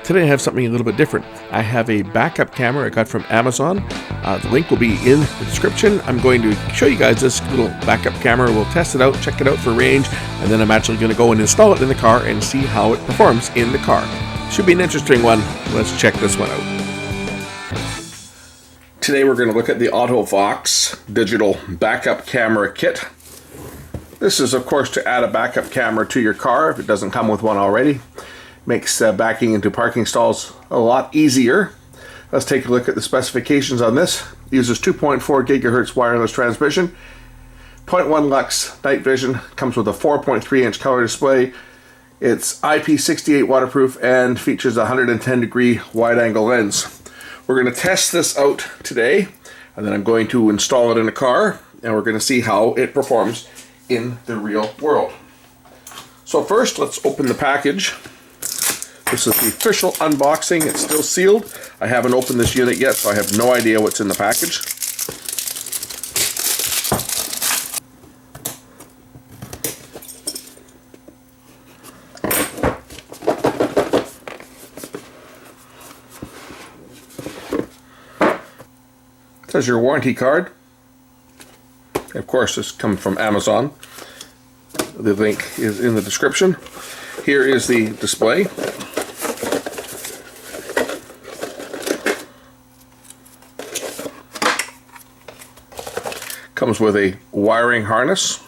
Today I have something a little bit different. I have a backup camera I got from Amazon. The link will be in the description. I'm going to show you guys this little backup camera. We'll test it out, check it out for range, and then I'm actually going to go and install it in the car and see how it performs in the car. Should be an interesting one. Let's check this one out. Today we're going to look at the AutoVox digital backup camera kit. This is, of course, to add a backup camera to your car if it doesn't come with one already. Makes backing into parking stalls a lot easier. Let's take a look at the specifications on this. It uses 2.4 gigahertz wireless transmission, 0.1 lux night vision, comes with a 4.3 inch color display. It's IP68 waterproof and features a 110 degree wide angle lens. We're going to test this out today, and then I'm going to install it in a car, and we're going to see how it performs in the real world. So first, let's open the package. This is the official unboxing. It's still sealed. I haven't opened this unit yet, so I have no idea what's in the package. It says your warranty card. Of course, this comes from Amazon. The link is in the description. Here is the display. Comes with a wiring harness.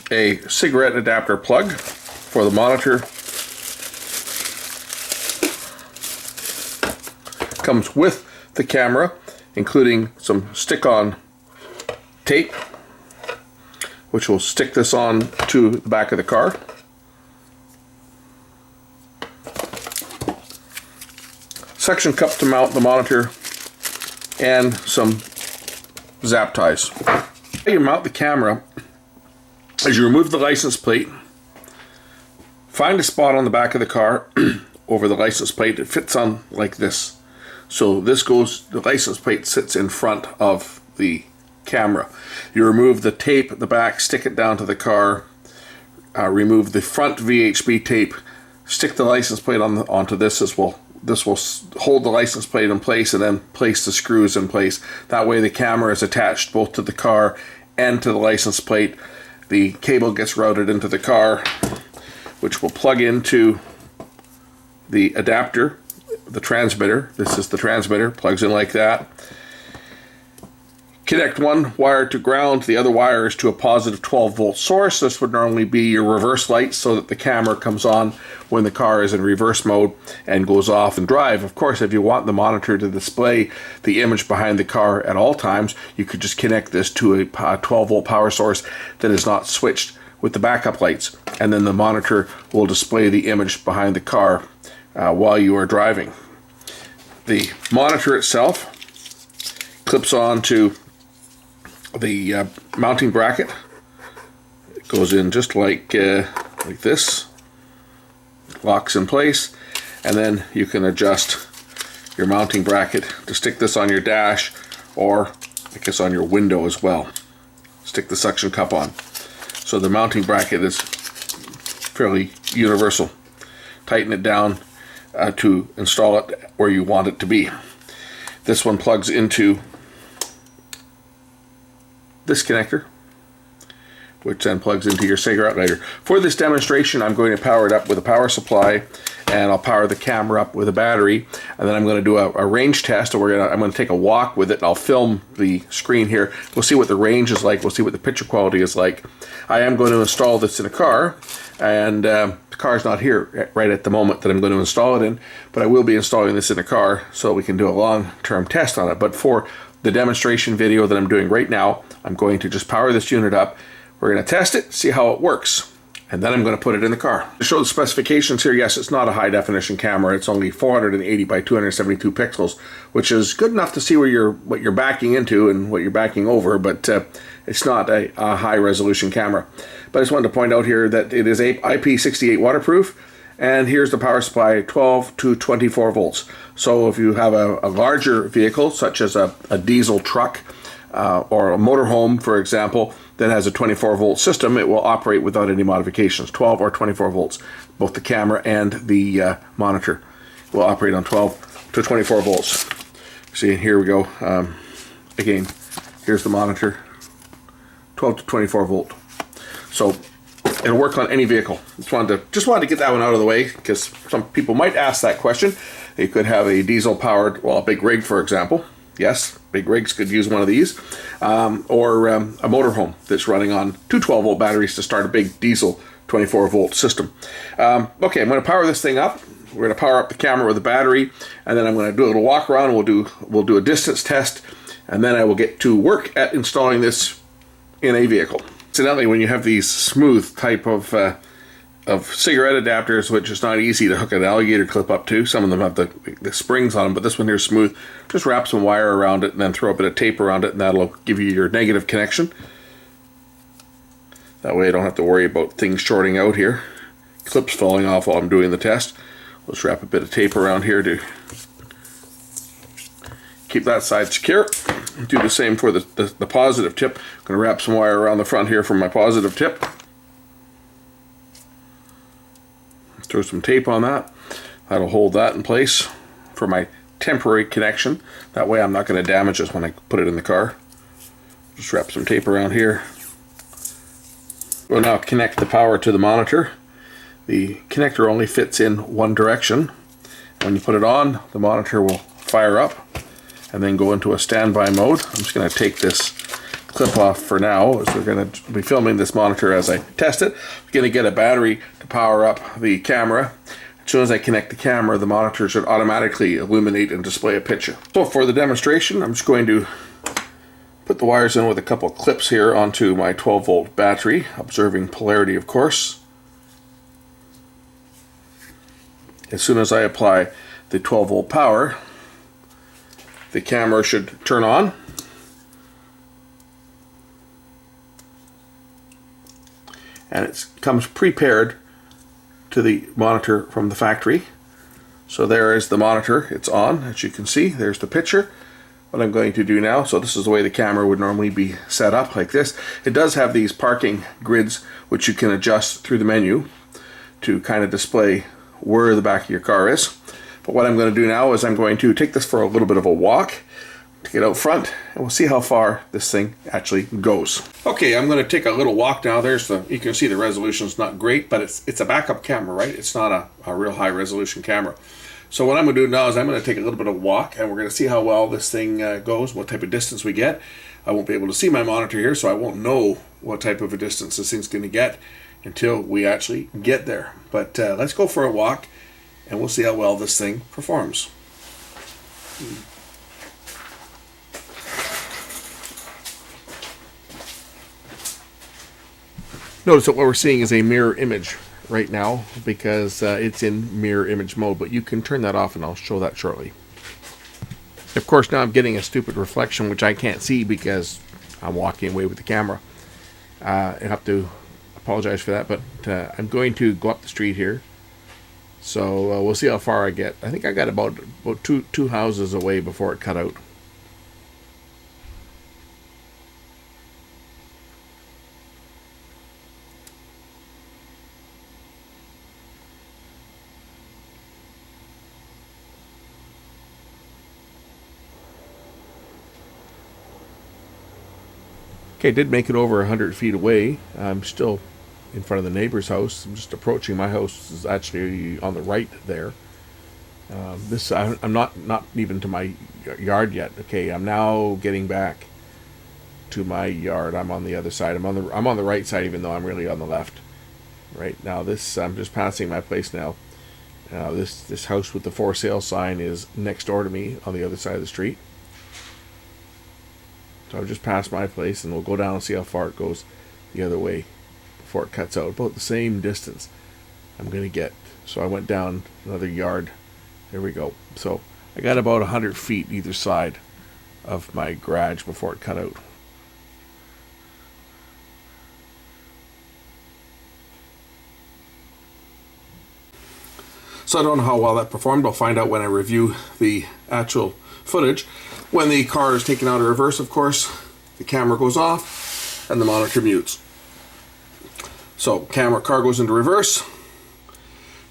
A cigarette adapter plug for the monitor. Comes with the camera, including some stick-on tape, which will stick this on to the back of the car. Suction cup to mount the monitor, and some zap ties. How you mount the camera is you remove the license plate, find a spot on the back of the car over the license plate. It fits on like this. So this goes, the license plate sits in front of the camera. You remove the tape at the back, stick it down to the car, remove the front VHB tape, stick the license plate onto this as well. This will hold the license plate in place and then place the screws in place. That way the camera is attached both to the car and to the license plate. The cable gets routed into the car, which will plug into the adapter, the transmitter. This is the transmitter, plugs in like that. Connect one wire to ground, the other wire is to a positive 12 volt source. This would normally be your reverse light so that the camera comes on when the car is in reverse mode and goes off and drive. Of course, if you want the monitor to display the image behind the car at all times, you could just connect this to a 12 volt power source that is not switched with the backup lights, and then the monitor will display the image behind the car while you are driving. The monitor itself clips on to the mounting bracket. It goes in just like this, locks in place, and then you can adjust your mounting bracket to stick this on your dash, or I guess on your window as well. Stick the suction cup on. So the mounting bracket is fairly universal. Tighten it down to install it where you want it to be. This one plugs into this connector, which then plugs into your cigarette lighter. For this demonstration, I'm going to power it up with a power supply, and I'll power the camera up with a battery, and then I'm going to do a range test. I'm going to take a walk with it, and I'll film the screen here. We'll see what the range is like. We'll see what the picture quality is like. I am going to install this in a car, and the car's not here right at the moment that I'm going to install it in, but I will be installing this in a car so we can do a long-term test on it. But for the demonstration video that I'm doing right now, I'm going to just power this unit up. We're going to test it, see how it works, and then I'm going to put it in the car. To show the specifications here, yes, it's not a high definition camera. It's only 480 by 272 pixels, which is good enough to see what you're backing into and what you're backing over, but it's not a high resolution camera. But I just wanted to point out here that it is IP68 waterproof, and here's the power supply, 12 to 24 volts. So if you have a larger vehicle, such as a diesel truck, or a motorhome, for example, that has a 24-volt system, it will operate without any modifications, 12 or 24 volts. Both the camera and the monitor will operate on 12 to 24 volts. See, here we go. Again, here's the monitor, 12 to 24 volt. So it'll work on any vehicle. Just wanted to get that one out of the way, because some people might ask that question. You could have a diesel-powered, well, a big rig, for example. Yes, big rigs could use one of these, or a motorhome that's running on two 12-volt batteries to start a big diesel 24-volt system. Okay, I'm going to power this thing up. We're going to power up the camera with the battery, and then I'm going to do a little walk around. We'll do a distance test, and then I will get to work at installing this in a vehicle. Incidentally, when you have these smooth type of cigarette adapters, which is not easy to hook an alligator clip up to, some of them have the springs on them, but this one here is smooth. Just wrap some wire around it and then throw a bit of tape around it, and that'll give you your negative connection. That way I don't have to worry about things shorting out here. Clips falling off while I'm doing the test. Let's wrap a bit of tape around here to keep that side secure. Do the same for the positive tip. I'm going to wrap some wire around the front here for my positive tip. Throw some tape on that. That'll hold that in place for my temporary connection. That way I'm not going to damage this when I put it in the car. Just wrap some tape around here. We'll now connect the power to the monitor. The connector only fits in one direction. When you put it on, the monitor will fire up and then go into a standby mode. I'm just going to take this clip off for now, as we're going to be filming this monitor as I test it. I'm going to get a battery to power up the camera. As soon as I connect the camera, the monitor should automatically illuminate and display a picture. So for the demonstration, I'm just going to put the wires in with a couple of clips here onto my 12-volt battery, observing polarity, of course. As soon as I apply the 12-volt power, the camera should turn on. And it comes prepared to the monitor from the factory. So there is the monitor, it's on, as you can see. There's the picture. What I'm going to do now, so this is the way the camera would normally be set up, like this. It does have these parking grids which you can adjust through the menu to kind of display where the back of your car is. But what I'm going to do now is I'm going to take this for a little bit of a walk to get out front, and we'll see how far this thing actually goes. Okay, I'm going to take a little walk now. You can see the resolution's not great, but it's a backup camera, right? It's not a real high resolution camera. So what I'm going to do now is I'm going to take a little bit of a walk, and we're going to see how well this thing goes, what type of distance we get. I won't be able to see my monitor here, so I won't know what type of a distance this thing's going to get until we actually get there. But let's go for a walk, and we'll see how well this thing performs. Notice that what we're seeing is a mirror image right now, because it's in mirror image mode, but you can turn that off, and I'll show that shortly. Of course, now I'm getting a stupid reflection which I can't see because I'm walking away with the camera. I have to apologize for that, but I'm going to go up the street here, so we'll see how far I get. I think I got about two houses away before it cut out. Okay, I did make it over 100 feet away. I'm still in front of the neighbor's house. I'm just approaching my house. Is actually on the right there. I'm not even to my yard yet. Okay, I'm now getting back to my yard. I'm on the other side. I'm on the right side, even though I'm really on the left. Right now, I'm just passing my place now. This house with the for sale sign is next door to me on the other side of the street. So I've just passed my place, and we'll go down and see how far it goes the other way before it cuts out. About the same distance I'm going to get. So I went down another yard. There we go. So I got about 100 feet either side of my garage before it cut out. So I don't know how well that performed. I'll find out when I review the actual footage. When the car is taken out of reverse, of course, the camera goes off and the monitor mutes. So car goes into reverse,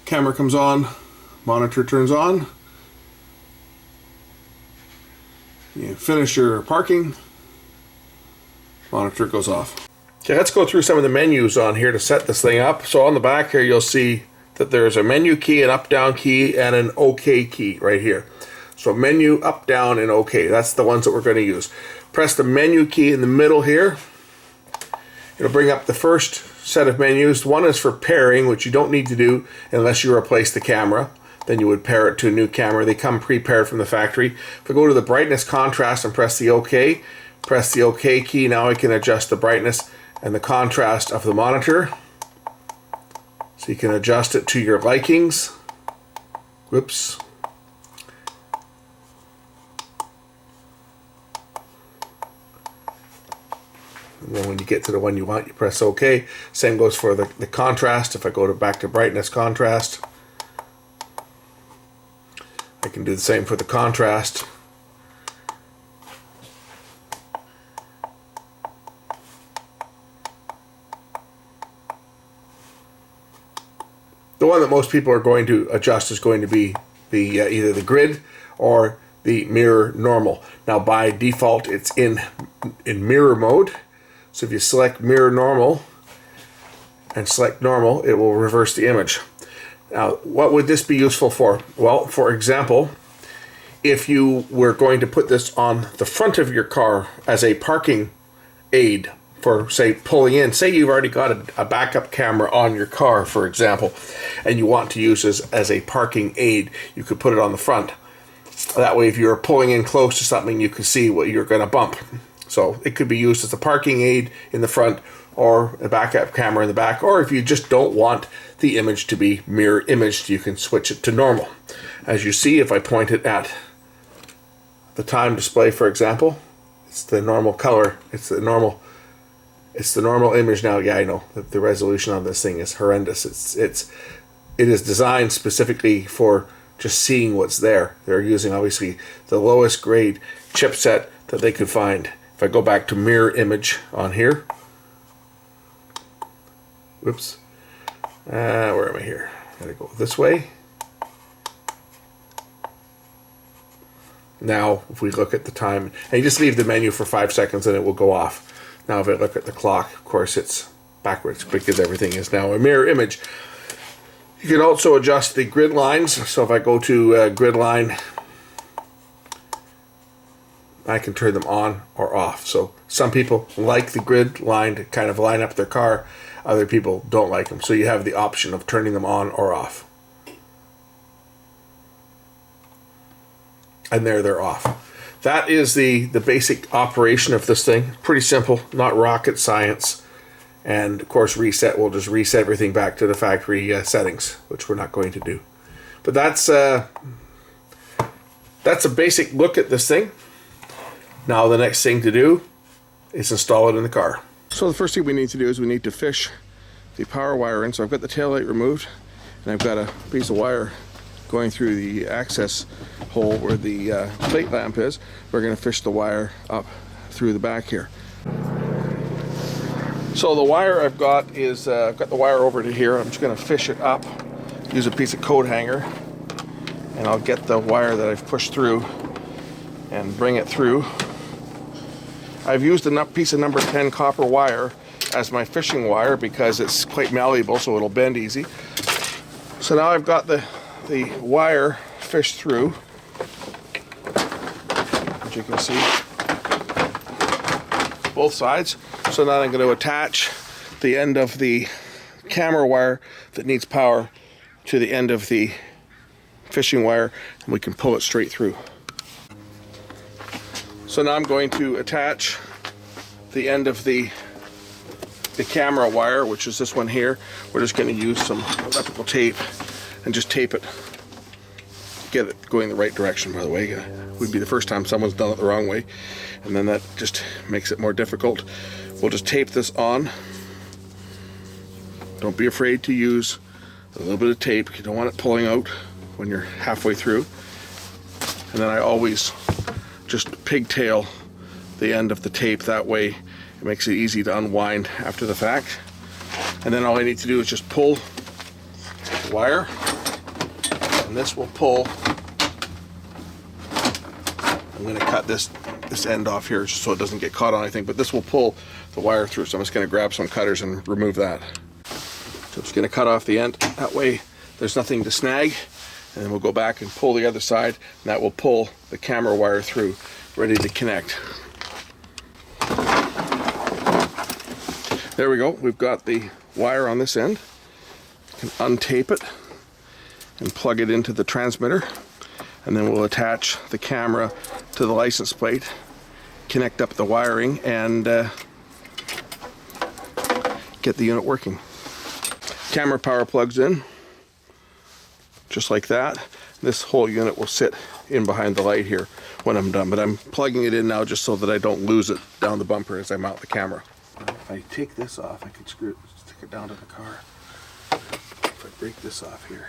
camera comes on, monitor turns on. You finish your parking, monitor goes off. Okay, let's go through some of the menus on here to set this thing up. So on the back here, you'll see that there's a menu key, an up-down key, and an OK key right here. So menu, up, down, and OK. That's the ones that we're going to use. Press the menu key in the middle here. It'll bring up the first set of menus. One is for pairing, which you don't need to do unless you replace the camera. Then you would pair it to a new camera. They come pre-paired from the factory. If I go to the brightness contrast and press the OK, press the OK key, now I can adjust the brightness and the contrast of the monitor. So you can adjust it to your likings. Whoops. And then when you get to the one you want, you press OK. Same goes for the contrast. If I go back to brightness contrast, I can do the same for the contrast. The one that most people are going to adjust is going to be the either the grid or the mirror normal. Now by default it's in mirror mode. So if you select mirror normal and select normal, it will reverse the image. Now what would this be useful for? Well, for example, if you were going to put this on the front of your car as a parking aid for, say, pulling in. Say you've already got a backup camera on your car, for example, and you want to use this as a parking aid, you could put it on the front. That way, if you're pulling in close to something, you can see what you're going to bump. So it could be used as a parking aid in the front or a backup camera in the back, or if you just don't want the image to be mirror imaged, you can switch it to normal. As you see, if I point it at the time display, for example, it's the normal color, it's the normal image now. Yeah, I know the resolution on this thing is horrendous. It is designed specifically for just seeing what's there. They're using obviously the lowest grade chipset that they could find. If I go back to mirror image on here, whoops, where am I here? Gotta go this way. Now, if we look at the time, and you just leave the menu for 5 seconds and it will go off. Now, if I look at the clock, of course, it's backwards because everything is now a mirror image. You can also adjust the grid lines. So if I go to grid line, I can turn them on or off. So some people like the grid line to kind of line up their car. Other people don't like them. So you have the option of turning them on or off. And there they're off. That is the basic operation of this thing. Pretty simple, not rocket science. And of course reset, we'll just reset everything back to the factory settings, which we're not going to do. But that's a basic look at this thing. Now the next thing to do is install it in the car. So the first thing we need to do is we need to fish the power wire in. So I've got the taillight removed and I've got a piece of wire going through the access hole where the plate lamp is. We're going to fish the wire up through the back here. So the wire I've got is, I've got the wire over to here. I'm just going to fish it up, use a piece of coat hanger, and I'll get the wire that I've pushed through and bring it through. I've used a piece of number 10 copper wire as my fishing wire because it's quite malleable, so it'll bend easy. So now I've got the wire fished through, as you can see, both sides. So now I'm going to attach the end of the camera wire that needs power to the end of the fishing wire, and we can pull it straight through. So now I'm going to attach the end of the camera wire, which is this one here. We're just going to use some electrical tape and just tape it. Get it going the right direction, by the way. It would be the first time someone's done it the wrong way, and then that just makes it more difficult. We'll just tape this on. Don't be afraid to use a little bit of tape. You don't want it pulling out when you're halfway through. And then I always just pigtail the end of the tape. That way it makes it easy to unwind after the fact. And then all I need to do is just pull the wire, and this will pull. I'm going to cut this end off here just so it doesn't get caught on anything, but this will pull the wire through. So I'm just going to grab some cutters and remove that. So I'm just going to cut off the end. That way there's nothing to snag. And then we'll go back and pull the other side, and that will pull the camera wire through, ready to connect. There we go. We've got the wire on this end. You can untape it and plug it into the transmitter, and then we'll attach the camera to the license plate, connect up the wiring, and get the unit working. Camera power plugs in, just like that. This whole unit will sit in behind the light here when I'm done, but I'm plugging it in now just so that I don't lose it down the bumper as I mount the camera. If I take this off, I could stick it down to the car. If I break this off here.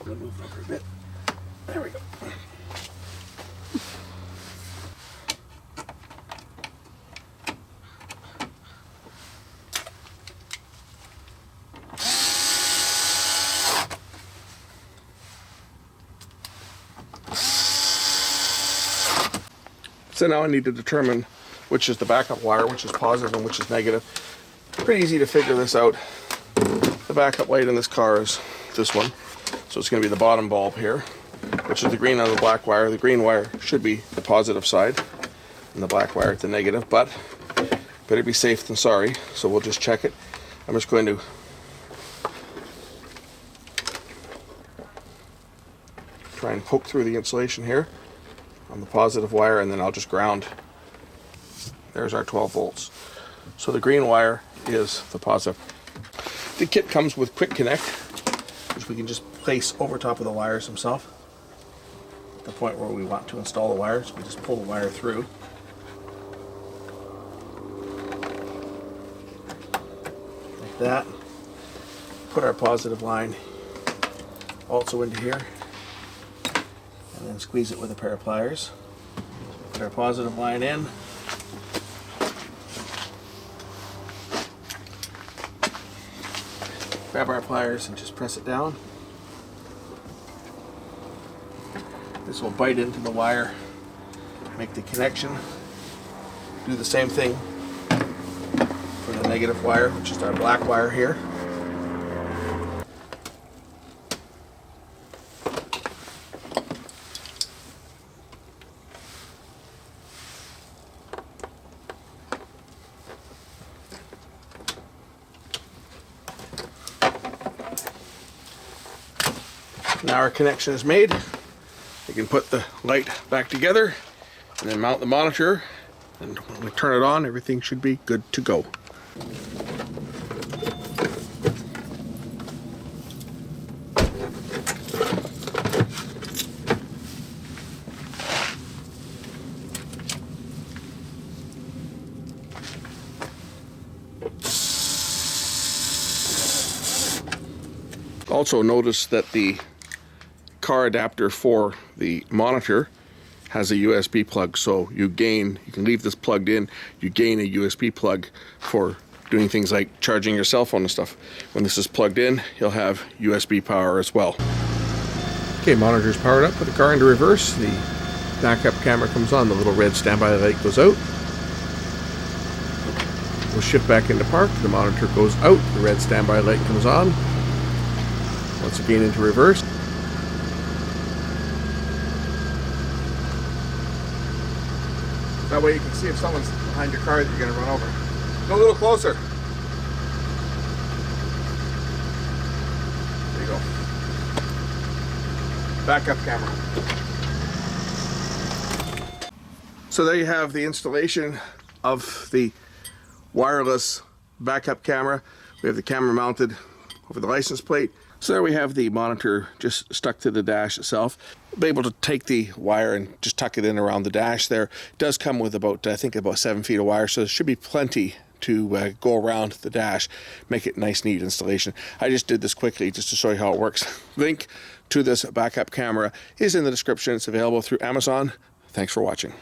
I'm gonna move it over a bit. There we go. So now I need to determine which is the backup wire, which is positive and which is negative. Pretty easy to figure this out. The backup light in this car is this one. So it's going to be the bottom bulb here, which is the green on the black wire. The green wire should be the positive side and the black wire the negative, but better be safe than sorry. So we'll just check it. I'm just going to try and poke through the insulation here on the positive wire, and then I'll just ground. There's our 12 volts. So the green wire is the positive. The kit comes with quick connect, which we can just place over top of the wires themselves. At the point where we want to install the wires, we just pull the wire through. Like that. Put our positive line also into here, and then squeeze it with a pair of pliers. Put our positive line in. Grab our pliers and just press it down. This will bite into the wire, make the connection. Do the same thing for the negative wire, which is our black wire here. Now our connection is made. We can put the light back together and then mount the monitor, and when we turn it on, everything should be good to go. Also notice that the car adapter for the monitor has a USB plug, so you can leave this plugged in, you gain a USB plug for doing things like charging your cell phone and stuff. When this is plugged in, you'll have USB power as well. Okay, monitor's powered up, put the car into reverse, the backup camera comes on, the little red standby light goes out. We'll shift back into park, the monitor goes out, the red standby light comes on. Once again into reverse. That way you can see if someone's behind your car that you're going to run over. Go a little closer. There you go. Backup camera. So there you have the installation of the wireless backup camera. We have the camera mounted over the license plate. So there we have the monitor just stuck to the dash itself. Be able to take the wire and just tuck it in around the dash there. It does come with about, I think, about 7 feet of wire, so there should be plenty to go around the dash, make it nice, neat installation. I just did this quickly just to show you how it works. Link to this backup camera is in the description. It's available through Amazon. Thanks for watching.